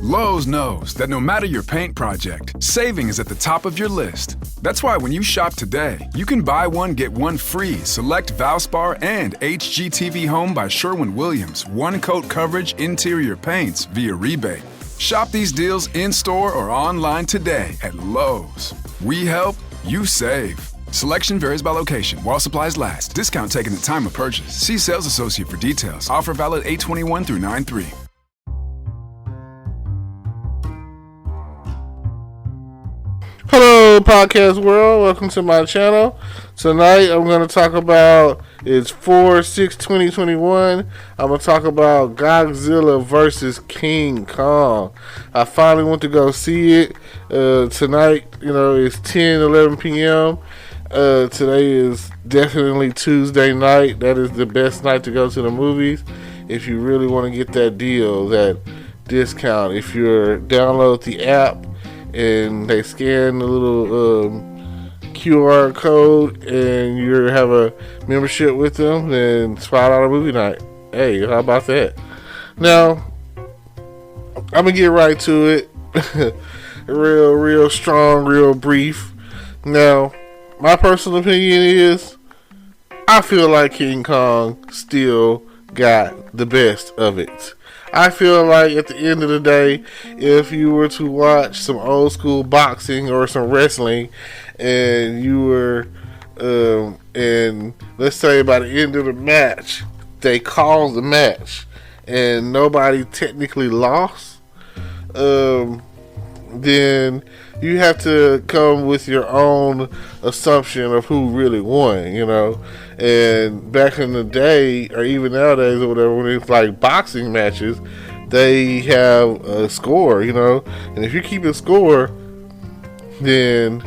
Lowe's knows that no matter your paint project, saving is at the top of your list. That's why when you shop today, you can buy one, get one free select Valspar and HGTV Home by Sherwin-Williams one-coat coverage interior paints via rebate. Shop these deals in-store or online today at Lowe's. We help, you save. Selection varies by location. While supplies last. Discount taken at time of purchase. See sales associate for details. Offer valid 8/21 through 9/3. Hello, podcast world. Welcome to my channel. Tonight, I'm going to talk about, it's 4/6/2021. I'm going to talk about Godzilla vs King Kong. I finally went to go see it tonight. You know, it's 10-11 p.m. Today is definitely Tuesday night. That is the best night to go to the movies if you really want to get that deal, that discount. If you download the app and they scan the little QR code and you have a membership with them, then it's $5 movie night. Hey, how about that? Now, I'm going to get right to it. real strong, real brief. Now, my personal opinion is, I feel like King Kong still got the best of it. I feel like at the end of the day, if you were to watch some old school boxing or some wrestling, and you were, and let's say by the end of the match, they called the match, and nobody technically lost, then you have to come with your own assumption of who really won, you know. And back in the day, or even nowadays or whatever, when it's like boxing matches, they have a score, you know. And if you keep a score, then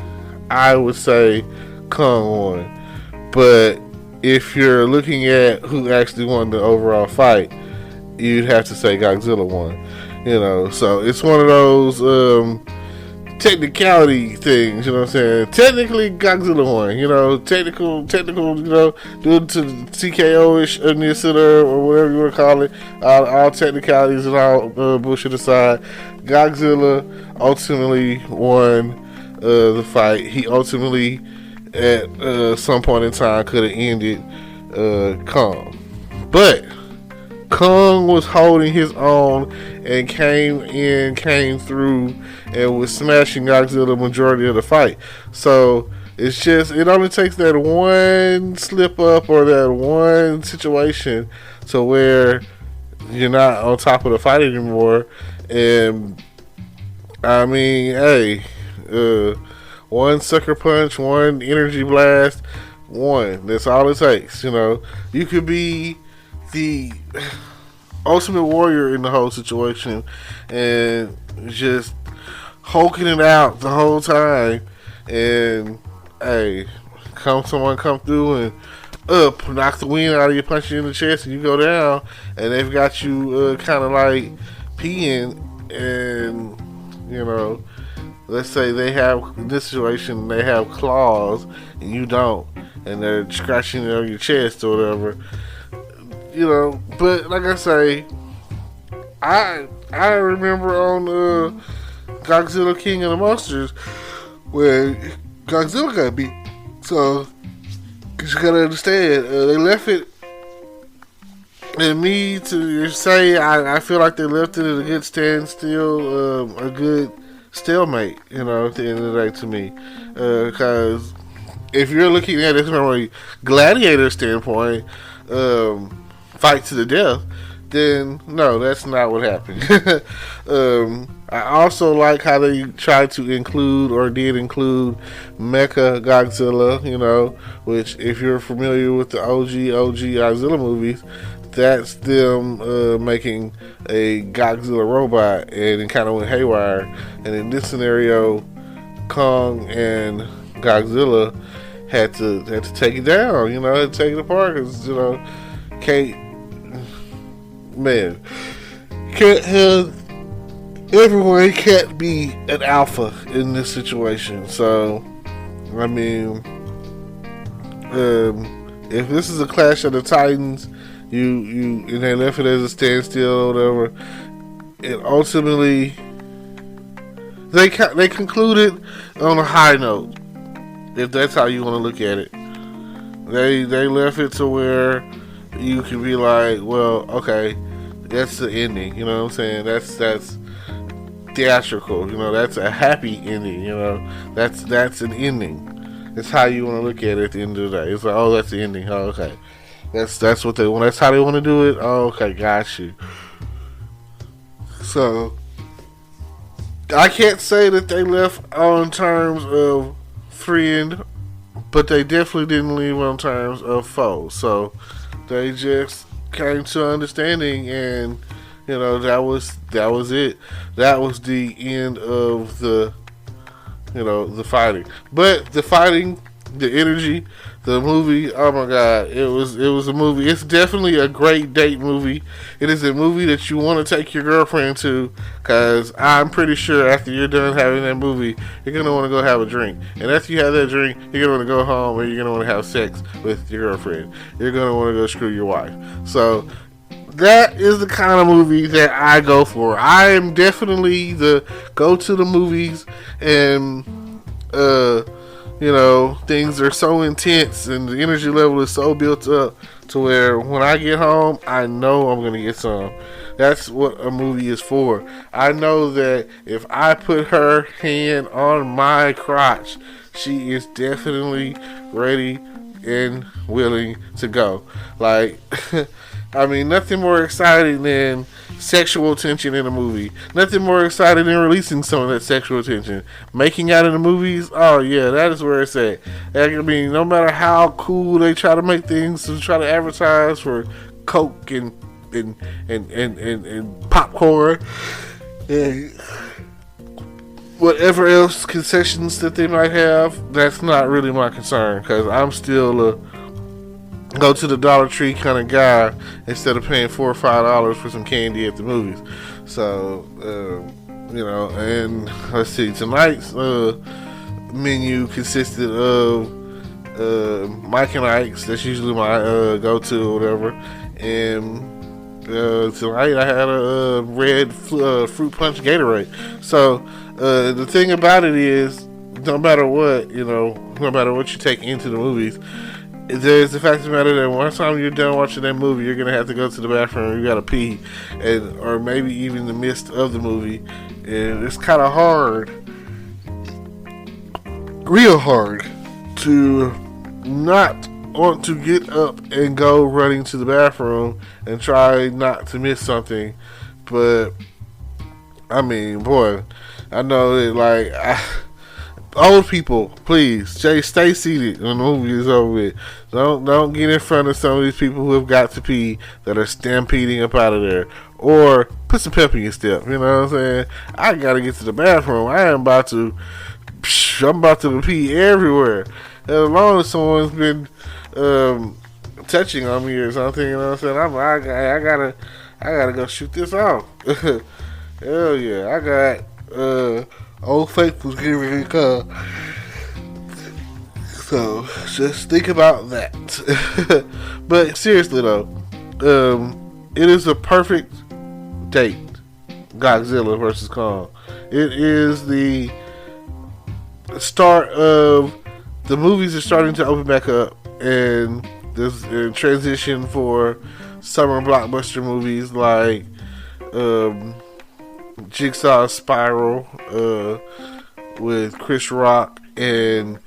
I would say Kong won. But if you're looking at who actually won the overall fight, you'd have to say Godzilla won, you know. So it's one of those technicality things, you know what I'm saying? Technically, Godzilla won, you know, technical, you know, due to TKO-ish or whatever you want to call it, all technicalities and all bullshit aside, Godzilla ultimately won the fight. He ultimately, at some point in time, could have ended Kong. But Kong was holding his own and came through and was smashing Godzilla the majority of the fight. So it's just, it only takes that one slip up or that one situation to where you're not on top of the fight anymore. And I mean, hey, one sucker punch, one energy blast, one. That's all it takes, you know. You could be the ultimate warrior in the whole situation and just hulking it out the whole time, and hey, someone come through and knock the wind out of you, punch you in the chest, and you go down, and they've got you kind of like peeing, and you know, let's say they have, in this situation, they have claws and you don't, and they're scratching it on your chest or whatever. You know, but like I say, I remember on Godzilla King of the Monsters where Godzilla got beat. So, cause you gotta understand, they left it, and me to say, I feel like they left it at a good standstill, a good stalemate, you know, at the end of the day to me. Cause if you're looking at it from a gladiator standpoint, fight to the death, then no, that's not what happened. I also like how they tried to include, or did include, Mecha Godzilla, you know, which if you're familiar with the OG Godzilla movies, that's them making a Godzilla robot, and it kind of went haywire. And in this scenario, Kong and Godzilla had to take it down, you know, had to take it apart, because, you know, can't have everyone can't be an alpha in this situation. So I mean, if this is a Clash of the Titans, and they left it as a standstill or whatever, it ultimately they concluded on a high note, if that's how you want to look at it. They left it to where you can be like, well, okay, that's the ending. You know what I'm saying? That's theatrical. You know, that's a happy ending. You know, that's an ending. It's how you want to look at it at the end of the day. It's like, oh, that's the ending. Oh, okay, that's what they want. That's how they want to do it. Oh, okay, got you. So I can't say that they left on terms of friend, but they definitely didn't leave on terms of foe. So they just came to understanding, and you know, that was it. That was the end of the fighting. But the fighting, the energy, the movie, oh my god, it was a movie. It's definitely a great date movie. It is a movie that you want to take your girlfriend to, because I'm pretty sure after you're done having that movie, you're going to want to go have a drink. And after you have that drink, you're going to want to go home, and you're going to want to have sex with your girlfriend. You're going to want to go screw your wife. So that is the kind of movie that I go for. I am definitely the go to the movies, and you know, things are so intense and the energy level is so built up to where when I get home, I know I'm going to get some. That's what a movie is for. I know that if I put her hand on my crotch, she is definitely ready and willing to go. Like, I mean, nothing more exciting than sexual tension in a movie. Nothing more exciting than releasing some of that sexual tension. Making out in the movies, oh yeah, that is where it's at. I mean, no matter how cool they try to make things to try to advertise for Coke and popcorn and whatever else concessions that they might have, that's not really my concern, because I'm still a go to the Dollar Tree kind of guy instead of paying $4 or $5 for some candy at the movies. So, you know, and let's see, tonight's menu consisted of Mike and Ike's. That's usually my go-to or whatever. And tonight I had a red fruit punch Gatorade. So the thing about it is, no matter what, you know, no matter what you take into the movies, there's the fact of the matter that one time you're done watching that movie, you're gonna have to go to the bathroom. You gotta pee, or maybe even in the midst of the movie, and it's kind of hard, real hard, to not want to get up and go running to the bathroom and try not to miss something. But I mean, boy, I know that like. Old people, please, stay seated when the movie is over with. Don't get in front of some of these people who have got to pee that are stampeding up out of there. Or put some pep in your step. You know what I'm saying? I gotta get to the bathroom. I'm about to pee everywhere. As long as someone's been touching on me or something, you know what I'm saying? I gotta go shoot this off. Hell yeah, I got Old Faithful's getting ready to come. So just think about that. But seriously though, it is a perfect date. Godzilla vs Kong. It is the start of the movies are starting to open back up, and there's a transition for summer blockbuster movies like Jigsaw Spiral with Chris Rock and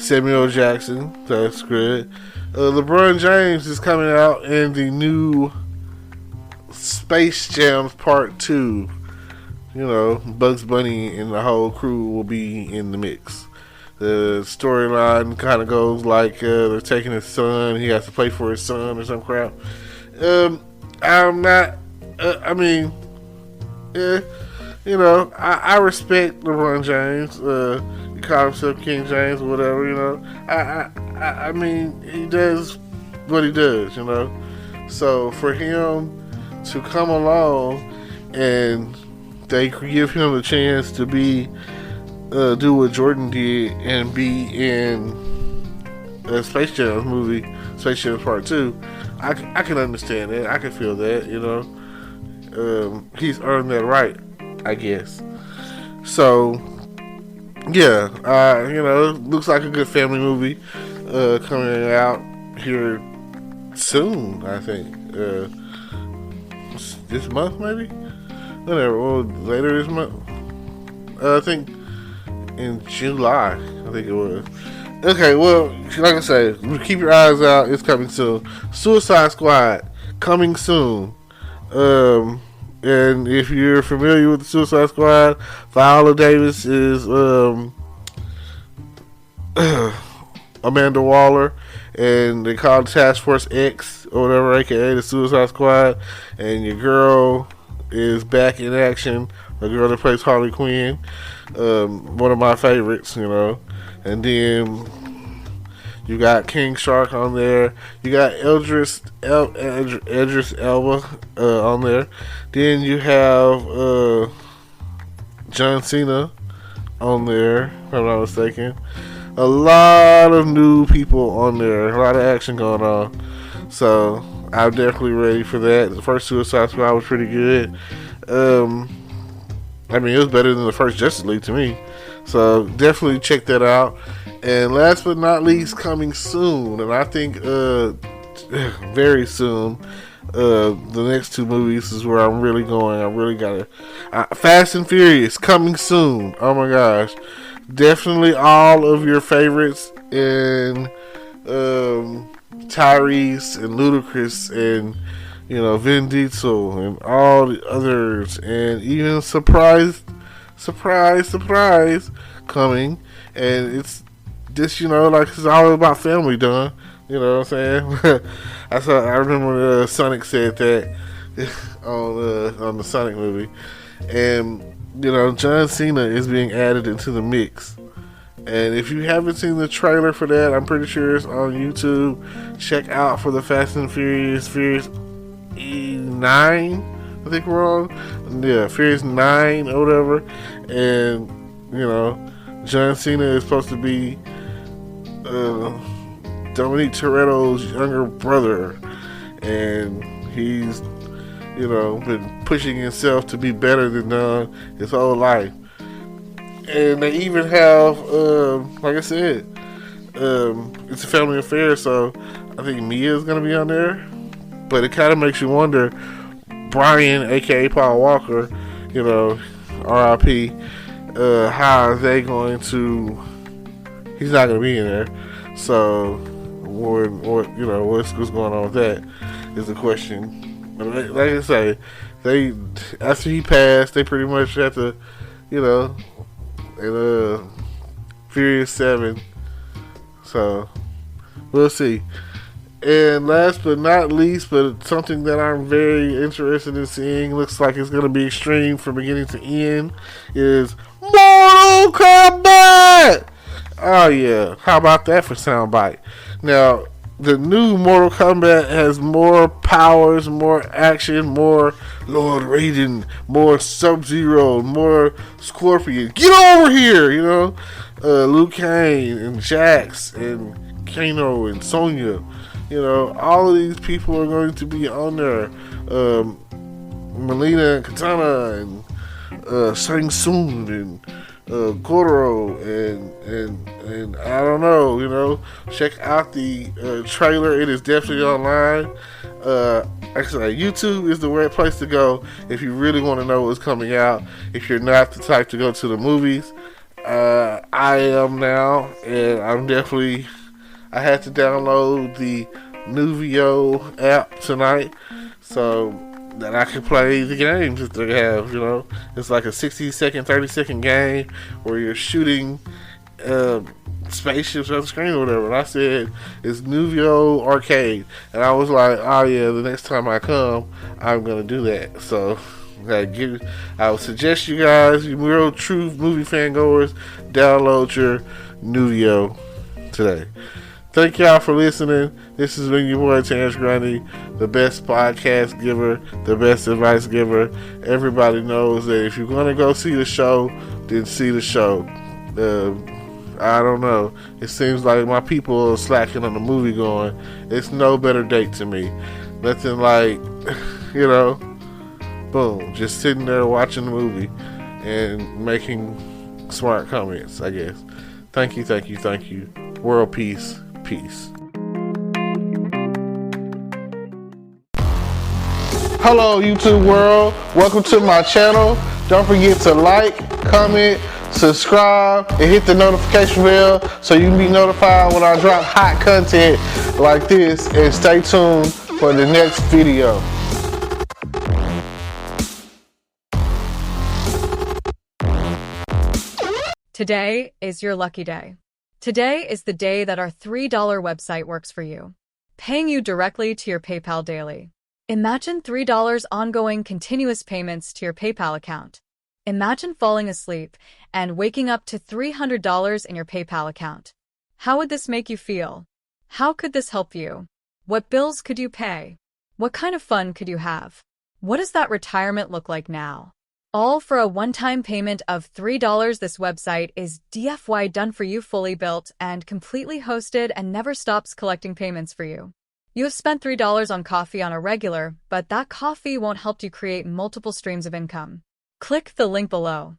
Samuel Jackson. That's good. LeBron James is coming out in the new Space Jam Part 2. You know, Bugs Bunny and the whole crew will be in the mix. The storyline kind of goes like they're taking his son. He has to play for his son or some crap. I'm not. I mean, you know, I respect LeBron James. He calls himself King James or whatever. You know, I mean, he does what he does. You know, so for him to come along and they give him the chance to be do what Jordan did and be in a Space Jam movie, Space Jam Part 2. I can understand that. I can feel that, you know. he's earned that right, I guess. So, yeah, looks like a good family movie coming out here soon, I think. This month, maybe? Whatever, or later this month. I think in July, I think it was. Okay, well, like I said, keep your eyes out. It's coming soon. Suicide Squad, coming soon. And if you're familiar with the Suicide Squad, Viola Davis is Amanda Waller, and they call it Task Force X or whatever, aka the Suicide Squad. And your girl is back in action. The girl that plays Harley Quinn, one of my favorites, And then you got King Shark on there. You got Idris Elba on there. Then you have John Cena on there, if I'm not mistaken. A lot of new people on there. A lot of action going on. So I'm definitely ready for that. The first Suicide Squad was pretty good. It was better than the first Justice League to me. So definitely check that out. And last but not least, coming soon, and I think very soon, the next two movies is where I'm really going. I really gotta Fast and Furious coming soon. Oh my gosh, definitely all of your favorites and Tyrese and Ludacris and Vin Diesel and all the others, and even surprise coming. And it's just it's all about family done. You know what I'm saying? I remember Sonic said that on the Sonic movie, and John Cena is being added into the mix. And if you haven't seen the trailer for that, I'm pretty sure it's on YouTube. Check out for the Fast and Furious 9, I think we're on. Yeah, Furious 9 or whatever. And John Cena is supposed to be Dominique Toretto's younger brother, and he's been pushing himself to be better than Don his whole life. And they even have, like I said, it's a family affair, so I think Mia's gonna be on there. But it kind of makes you wonder, Brian, aka Paul Walker, R.I.P. How are they going to? He's not gonna be in there. So, what's going on with that is the question. But like I say, they after he passed, they pretty much had to, in Furious 7. So we'll see. And last but not least, but something that I'm very interested in seeing, looks like it's going to be extreme from beginning to end, is Mortal Kombat! Oh yeah, how about that for soundbite? Now, the new Mortal Kombat has more powers, more action, more Lord Raiden, more Sub-Zero, more Scorpion. Get over here, Liu Kang and Jax and Kano and Sonya. All of these people are going to be on there. Melina and Katana and Shang Tsung and Goro and I don't know, check out the trailer. It is definitely online. Actually, YouTube is the right place to go if you really want to know what's coming out. If you're not the type to go to the movies, I am now, and I had to download the Nuvio app tonight so that I can play the games that they have. It's like a 60-second, 30-second game where you're shooting spaceships on the screen or whatever. And I said it's Nuvio Arcade, and I was like, oh yeah, the next time I come, I'm gonna do that. So I would suggest you guys, you real true movie fan goers, download your Nuvio today. Thank y'all for listening. This has been your boy Terrence Grundy, the best podcast giver, the best advice giver. Everybody knows that if you're going to go see the show, then see the show. I don't know. It seems like my people are slacking on the movie going. It's no better date to me. Nothing like, Boom. Just sitting there watching the movie and making smart comments, I guess. Thank you, thank you, thank you. World peace. Peace. Hello, YouTube world. Welcome to my channel. Don't forget to like, comment, subscribe, and hit the notification bell so you can be notified when I drop hot content like this. And stay tuned for the next video. Today is your lucky day. Today is the day that our $3 website works for you, paying you directly to your PayPal daily. Imagine $3 ongoing continuous payments to your PayPal account. Imagine falling asleep and waking up to $300 in your PayPal account. How would this make you feel? How could this help you? What bills could you pay? What kind of fun could you have? What does that retirement look like now? All for a one-time payment of $3. This website is DFY done for you, fully built and completely hosted, and never stops collecting payments for you. You have spent $3 on coffee on a regular, but that coffee won't help you create multiple streams of income. Click the link below.